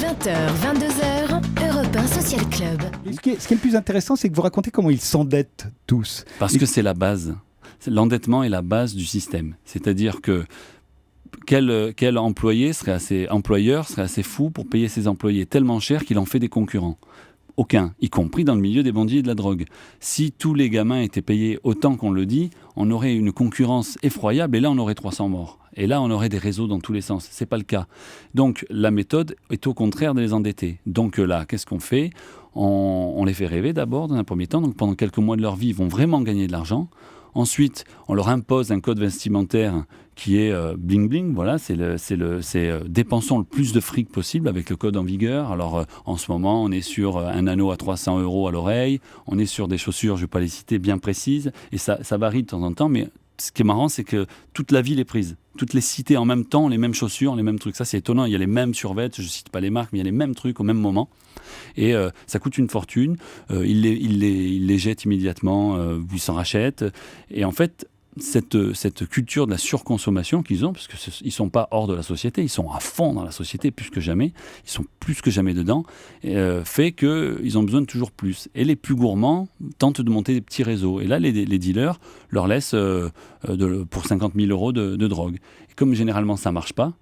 20h, 22h, Europe 1 Social Club. Et ce qui est le plus intéressant, c'est que vous racontez comment ils s'endettent tous. Parce que c'est la base. L'endettement est la base du système. C'est-à-dire que quel employeur serait assez fou pour payer ses employés tellement cher qu'il en fait des concurrents ? Aucun, y compris dans le milieu des bandits et de la drogue. Si tous les gamins étaient payés autant qu'on le dit, on aurait une concurrence effroyable et là on aurait 300 morts. Et là on aurait des réseaux dans tous les sens. C'est pas le cas. Donc la méthode est au contraire de les endetter. Donc là, qu'est-ce qu'on fait ? On les fait rêver d'abord dans un premier temps. Donc pendant quelques mois de leur vie, ils vont vraiment gagner de l'argent. Ensuite, on leur impose un code vestimentaire qui est bling bling. Voilà, c'est dépensons le plus de fric possible avec le code en vigueur. Alors en ce moment, on est sur un anneau à 300 € à l'oreille. On est sur des chaussures, je ne vais pas les citer, bien précises. Et ça varie de temps en temps, mais ce qui est marrant, c'est que toute la ville est prise. Toutes les cités en même temps, les mêmes chaussures, les mêmes trucs. Ça, c'est étonnant. Il y a les mêmes survêtements, je ne cite pas les marques, mais il y a les mêmes trucs au même moment. Et ça coûte une fortune. Ils les jettent immédiatement, ils s'en rachètent. Et en fait, cette culture de la surconsommation qu'ils ont, parce qu'ils ne sont pas hors de la société, ils sont à fond dans la société plus que jamais, ils sont plus que jamais dedans, fait qu'ils ont besoin de toujours plus. Et les plus gourmands tentent de monter des petits réseaux. Et là, les dealers leur laissent pour 50 000 € de drogue. Et comme généralement ça ne marche pas,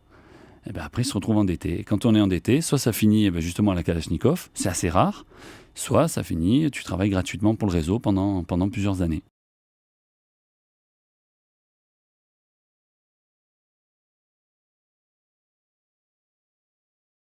et ben après ils se retrouvent endettés. Et quand on est endetté, soit ça finit justement à la Kalachnikov, c'est assez rare, soit ça finit, tu travailles gratuitement pour le réseau pendant plusieurs années.